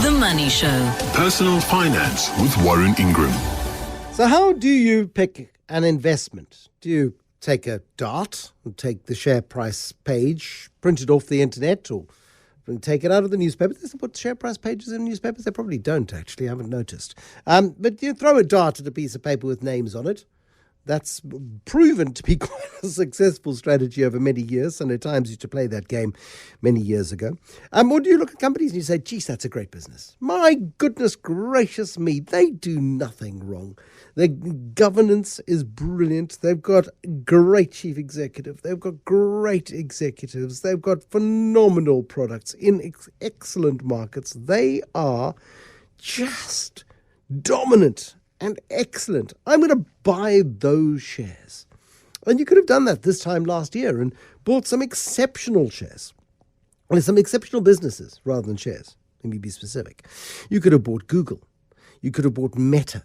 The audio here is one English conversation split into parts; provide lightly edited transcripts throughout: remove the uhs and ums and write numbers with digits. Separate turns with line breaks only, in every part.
The Money Show.
Personal Finance with Warren Ingram.
So how do you pick an investment? Do you take a dart and take the share price page, print it off the internet, or take it out of the newspaper? Does it put share price pages in newspapers? They probably don't, actually. I haven't noticed. But you throw a dart at a piece of paper with names on it. That's proven to be quite a successful strategy over many years. Sunday Times used to play that game many years ago. Or do you look at companies and you say, geez, that's a great business. My goodness gracious me, they do nothing wrong. Their governance is brilliant. They've got great chief executive. They've got great executives. They've got phenomenal products in excellent markets. They are just dominant and excellent. I'm going to buy those shares. And you could have done that this time last year and bought some exceptional shares. Or some exceptional businesses rather than shares. Let me be specific. You could have bought Google. You could have bought Meta.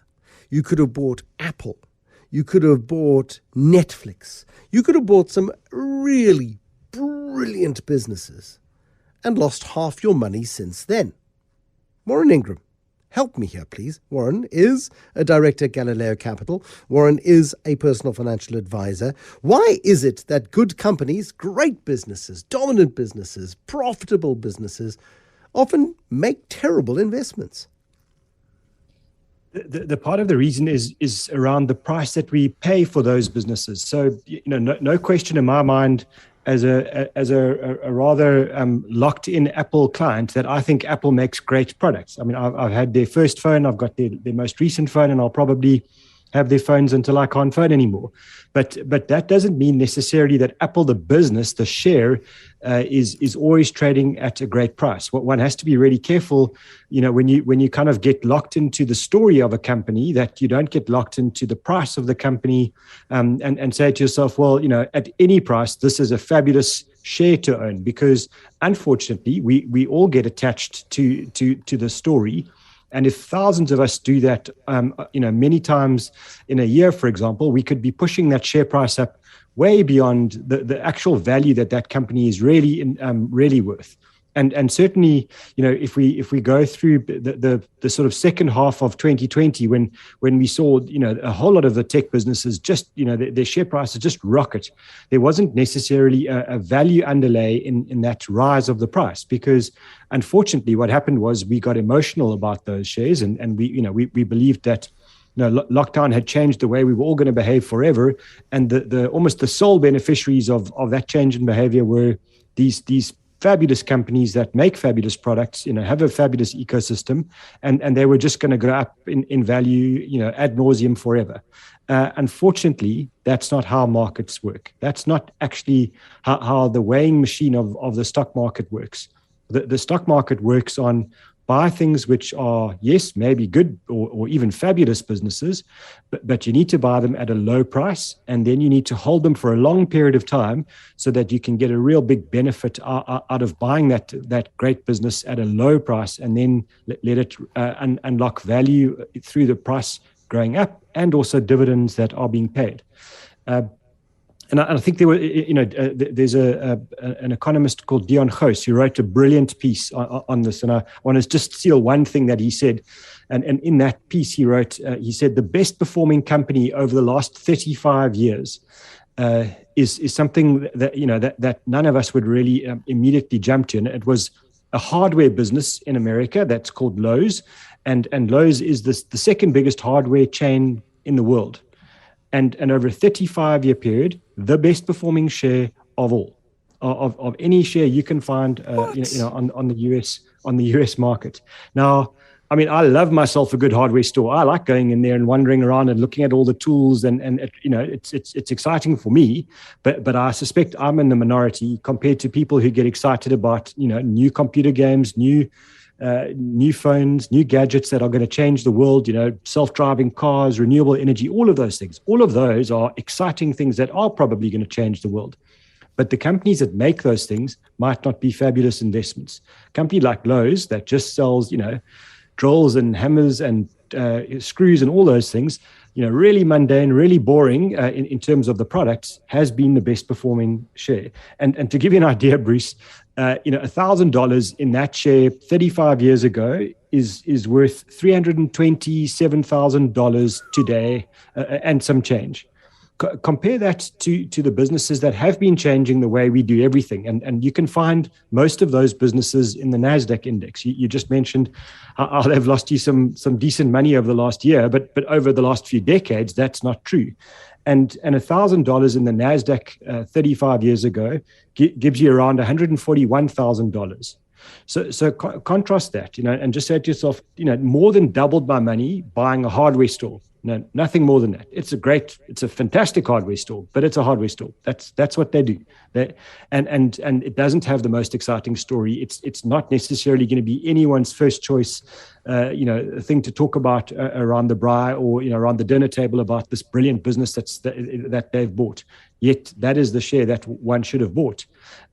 You could have bought Apple. You could have bought Netflix. You could have bought some really brilliant businesses and lost half your money since then. Warren Ingram. Help me here, please. Warren is a director at Galileo Capital. Warren is a personal financial advisor. Why is it that good companies, great businesses, dominant businesses, profitable businesses often make terrible investments?
The part of the reason is around the price that we pay for those businesses. So, no question in my mind, as a rather locked in Apple client, that I think Apple makes great products. I mean, I've had their first phone, I've got their most recent phone, and I'll probably have their phones until I can't phone anymore. But that doesn't mean necessarily that Apple, the business, the share, is always trading at a great price. What one has to be really careful, when you kind of get locked into the story of a company, that you don't get locked into the price of the company, and say to yourself, well, at any price, this is a fabulous share to own. Because unfortunately, we all get attached to the story. And if thousands of us do that, many times in a year, for example, we could be pushing that share price up way beyond the actual value that company is really worth. And certainly, if we go through the sort of second half of 2020, when we saw, a whole lot of the tech businesses just, their share prices just rocket, there wasn't necessarily a value underlay in that rise of the price, because unfortunately what happened was we got emotional about those shares, and we believed that lockdown had changed the way we were all going to behave forever, and the almost the sole beneficiaries of that change in behavior were these fabulous companies that make fabulous products, have a fabulous ecosystem, and they were just going to go up in value, ad nauseum forever. Unfortunately, that's not how markets work. That's not actually how the weighing machine of the stock market works. The stock market works on buy things which are, yes, maybe good or even fabulous businesses, but you need to buy them at a low price, and then you need to hold them for a long period of time so that you can get a real big benefit out of buying that great business at a low price, and then let it unlock value through the price growing up and also dividends that are being paid. And I think there's an economist called Dion Goos who wrote a brilliant piece on this. And I want to just steal one thing that he said. And in that piece he wrote, he said, the best performing company over the last 35 years is something that none of us would really immediately jump to. And it was a hardware business in America that's called Lowe's. And Lowe's is the second biggest hardware chain in the world. And over a 35-year period, the best performing share of all, of any share you can find, on the US market. Now, I mean, I love myself a good hardware store. I like going in there and wandering around and looking at all the tools, and it's exciting for me. But I suspect I'm in the minority compared to people who get excited about new computer games, new phones, new gadgets that are going to change the world, self-driving cars, renewable energy, all of those things. All of those are exciting things that are probably going to change the world. But the companies that make those things might not be fabulous investments. A company like Lowe's that just sells, drills and hammers and screws and all those things, really mundane, really boring in terms of the products, has been the best performing share. And to give you an idea, Bruce, $1,000 in that share 35 years ago is worth $327,000 today and some change. Compare that to the businesses that have been changing the way we do everything. And you can find most of those businesses in the NASDAQ index. You just mentioned how they've lost you some decent money over the last year, but over the last few decades, that's not true. And $1,000 in the NASDAQ 35 years ago gives you around $141,000. So contrast that, and just say to yourself, more than doubled my money buying a hardware store. No, nothing more than that. It's a fantastic hardware store, but it's a hardware store. That's what they do. And it doesn't have the most exciting story. It's not necessarily going to be anyone's first choice, thing to talk about around the braai or around the dinner table about this brilliant business that they've bought. Yet that is the share that one should have bought.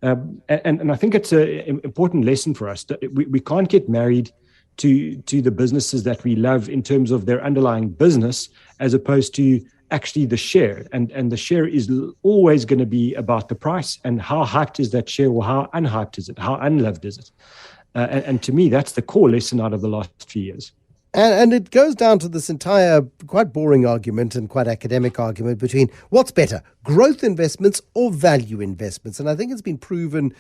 And I think it's an important lesson for us. We can't get married to the businesses that we love in terms of their underlying business, as opposed to actually the share. And the share is always going to be about the price and how hyped is that share, or how unhyped is it, how unloved is it. And to me, that's the core lesson out of the last few years.
And it goes down to this entire quite boring argument and quite academic argument between what's better, growth investments or value investments. And I think it's been proven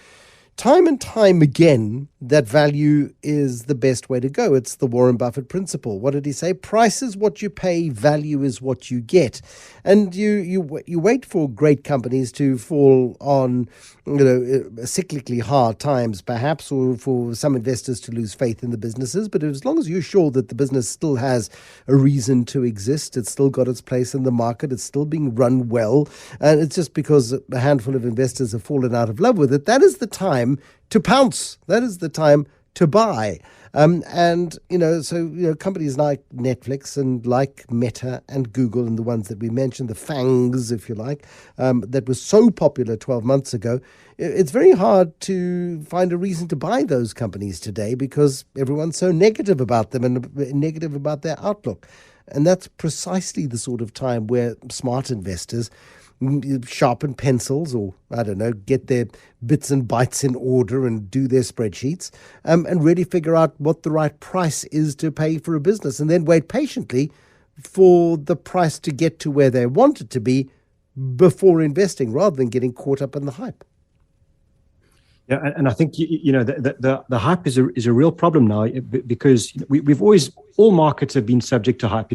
time and time again that value is the best way to go. It's the Warren Buffett principle. What did he say? Price is what you pay, value is what you get. And you wait for great companies to fall on cyclically hard times, perhaps, or for some investors to lose faith in the businesses. But as long as you're sure that the business still has a reason to exist, it's still got its place in the market, it's still being run well, and it's just because a handful of investors have fallen out of love with it, that is the time to pounce. That is the time to buy. So companies like Netflix and like Meta and Google and the ones that we mentioned, the FANGs, if you like, that was so popular 12 months ago, it's very hard to find a reason to buy those companies today because everyone's so negative about them and negative about their outlook. And that's precisely the sort of time where smart investors sharpen pencils or, get their bits and bytes in order and do their spreadsheets and really figure out what the right price is to pay for a business, and then wait patiently for the price to get to where they want it to be before investing, rather than getting caught up in the hype.
Yeah, and I think the hype is a real problem now, because we've always, all markets have been subject to hype.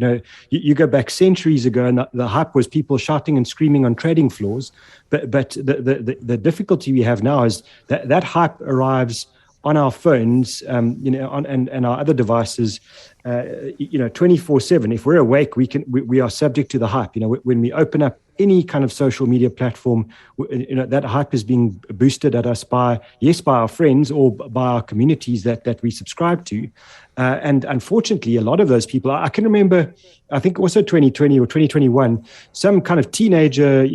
You go back centuries ago, and the hype was people shouting and screaming on trading floors. But the difficulty we have now is that hype arrives on our phones, and our other devices, 24/7. If we're awake, we are subject to the hype. When we open up any kind of social media platform, that hype is being boosted at us by our friends or by our communities that we subscribe to. And unfortunately, a lot of those people, I can remember, I think also 2020 or 2021, some kind of teenager,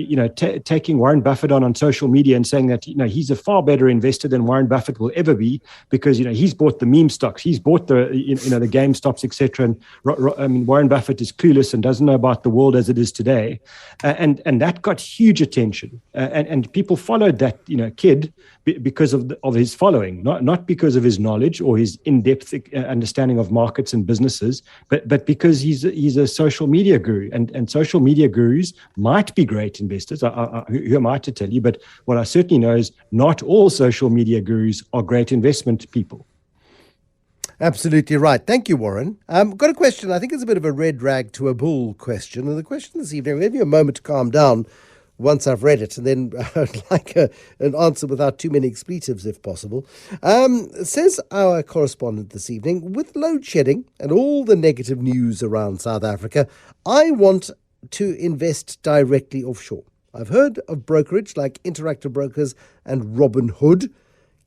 taking Warren Buffett on social media and saying that, he's a far better investor than Warren Buffett will ever be because, he's bought the meme stocks, he's bought the, the GameStops, etc. And Warren Buffett is clueless and doesn't know about the world as it is today. And that got huge attention. And people followed that, kid because of his following, not because of his knowledge or his in-depth understanding of markets and businesses, but because he's a social media guru. And social media gurus might be great investors. Who am I to tell you? But what I certainly know is not all social media gurus are great investment people.
Absolutely right. Thank you, Warren. Got a question. I think it's a bit of a red rag to a bull question. And the question this evening, I'll give you a moment to calm down once I've read it, and then I'd like an answer without too many expletives, if possible. Says our correspondent this evening, with load shedding and all the negative news around South Africa, I want to invest directly offshore. I've heard of brokerage like Interactive Brokers and Robinhood.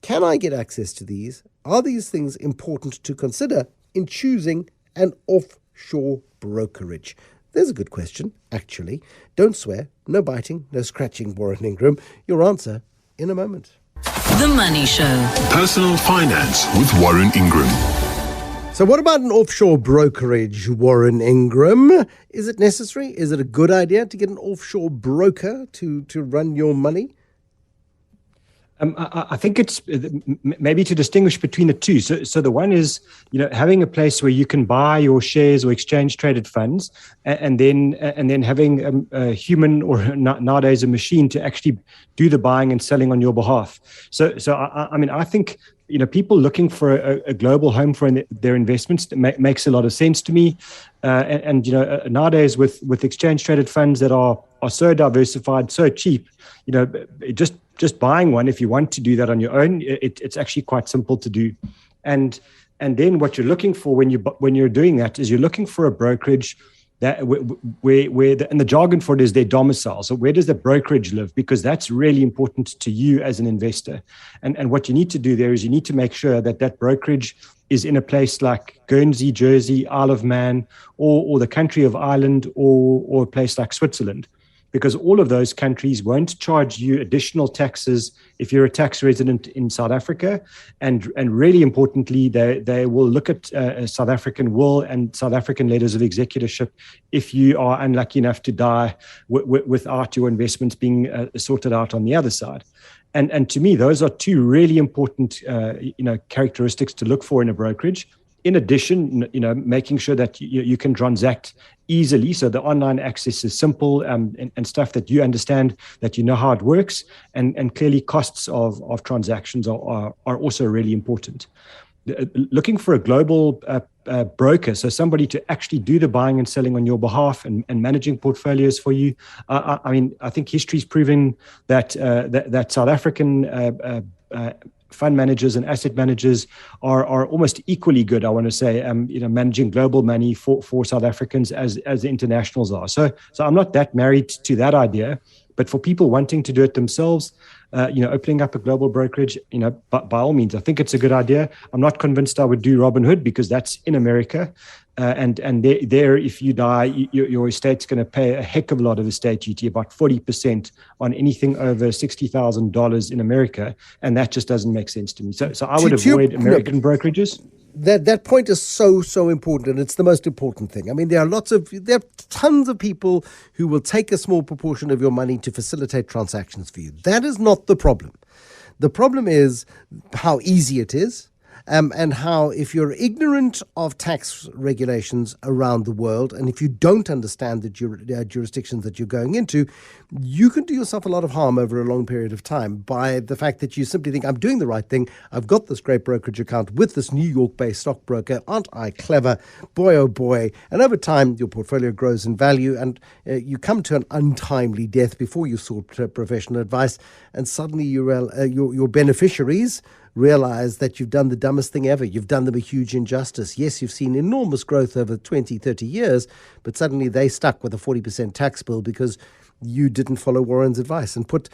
Can I get access to these? Are these things important to consider in choosing an offshore brokerage? There's a good question, actually. Don't swear, no biting, no scratching, Warren Ingram. Your answer in a moment.
The Money Show.
Personal Finance with Warren Ingram.
So what about an offshore brokerage, Warren Ingram? Is it necessary? Is it a good idea to get an offshore broker to run your money?
I think it's maybe to distinguish between the two. So the one is, having a place where you can buy your shares or exchange traded funds, and then having a human, or nowadays a machine, to actually do the buying and selling on your behalf. So I mean, I think, people looking for a global home for their investments makes a lot of sense to me. And nowadays with exchange traded funds that are so diversified, so cheap, just buying one, if you want to do that on your own, it's actually quite simple to do. And then what you're looking for when you're doing that is you're looking for a brokerage that and the jargon for it is their domicile. So where does the brokerage live? Because that's really important to you as an investor. And what you need to do there is you need to make sure that brokerage is in a place like Guernsey, Jersey, Isle of Man, or the country of Ireland, or a place like Switzerland. Because all of those countries won't charge you additional taxes if you're a tax resident in South Africa. And really importantly, they will look at South African will and South African letters of executorship if you are unlucky enough to die without your investments being sorted out on the other side. And to me, those are two really important characteristics to look for in a brokerage. In addition, making sure that you can transact easily, so the online access is simple, and stuff that you understand, that you know how it works, and clearly costs of transactions are also really important. Looking for a global broker, so somebody to actually do the buying and selling on your behalf and managing portfolios for you. I mean, I think history's proven that South African fund managers and asset managers are almost equally good, I want to say, managing global money for South Africans as the internationals are. So I'm not that married to that idea, but for people wanting to do it themselves, opening up a global brokerage, by all means, I think it's a good idea. I'm not convinced I would do Robinhood, because that's in America. And there, if you die, your estate's going to pay a heck of a lot of estate duty, about 40% on anything over $60,000 in America, and that just doesn't make sense to me. So I would avoid American brokerages.
That point is so important, and it's the most important thing. I mean, there are tons of people who will take a small proportion of your money to facilitate transactions for you. That is not the problem. The problem is how easy it is. And how, if you're ignorant of tax regulations around the world, and if you don't understand the jurisdictions that you're going into, you can do yourself a lot of harm over a long period of time by the fact that you simply think, I'm doing the right thing. I've got this great brokerage account with this New York-based stockbroker. Aren't I clever? Boy, oh boy. And over time, your portfolio grows in value, and you come to an untimely death before you sought professional advice, and suddenly your beneficiaries realize that you've done the dumbest thing ever. You've done them a huge injustice. Yes, you've seen enormous growth over 20, 30 years, but suddenly they stuck with a 40% tax bill because you didn't follow Warren's advice and put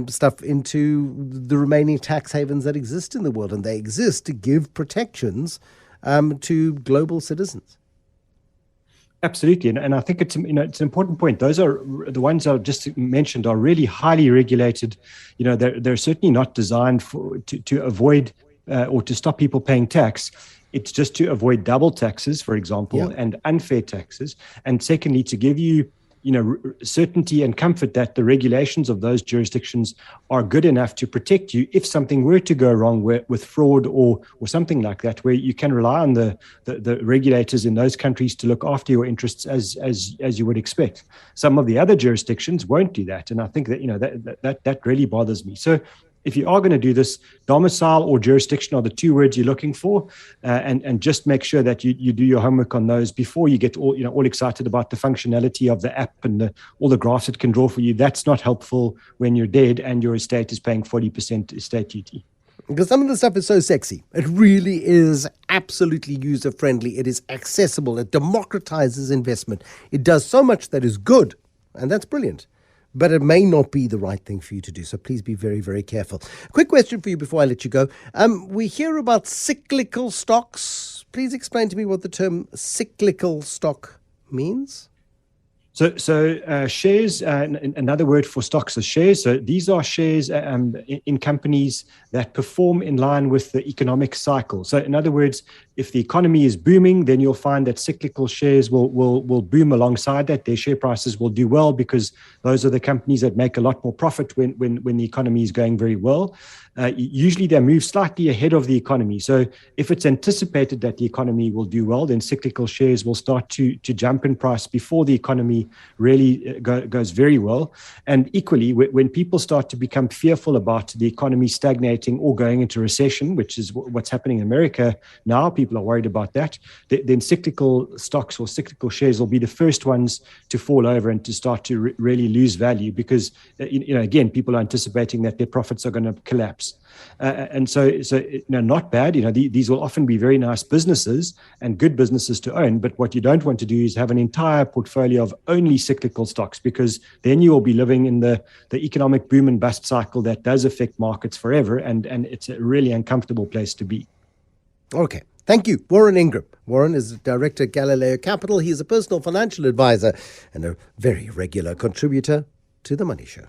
stuff into the remaining tax havens that exist in the world. And they exist to give protections to global citizens.
Absolutely, and I think it's an important point. Those are the ones I just mentioned are really highly regulated. They're certainly not designed to avoid or to stop people paying tax. It's just to avoid double taxes, for example, and unfair taxes. And secondly, to give you certainty and comfort that the regulations of those jurisdictions are good enough to protect you if something were to go wrong with fraud or something like that, where you can rely on the regulators in those countries to look after your interests as you would expect. Some of the other jurisdictions won't do that, and I think that that really bothers me. So if you are going to do this, domicile or jurisdiction are the two words you're looking for, and just make sure that you do your homework on those before you get all excited about the functionality of the app and all the graphs it can draw for you. That's not helpful when you're dead and your estate is paying 40% estate duty.
Because some of the stuff is so sexy. It really is absolutely user-friendly. It is accessible. It democratizes investment. It does so much that is good, and that's brilliant. But it may not be the right thing for you to do. So please be very, very careful. Quick question for you before I let you go. We hear about cyclical stocks. Please explain to me what the term cyclical stock means.
So shares, another word for stocks is shares. So these are shares in companies that perform in line with the economic cycle. So in other words, if the economy is booming, then you'll find that cyclical shares will boom alongside that. Their share prices will do well because those are the companies that make a lot more profit when the economy is going very well. usually they move slightly ahead of the economy. So if it's anticipated that the economy will do well, then cyclical shares will start to jump in price before the economy really goes very well. And equally, when people start to become fearful about the economy stagnating or going into recession, which is what's happening in America now, people are worried about that, then cyclical stocks or cyclical shares will be the first ones to fall over and to start to really lose value because, again, people are anticipating that their profits are going to collapse. And so not bad. These will often be very nice businesses and good businesses to own. But what you don't want to do is have an entire portfolio of only cyclical stocks, because then you will be living in the economic boom and bust cycle that does affect markets forever. And it's a really uncomfortable place to be.
Okay. Thank you, Warren Ingram. Warren is Director at Galileo Capital. He is a personal financial advisor and a very regular contributor to The Money Show.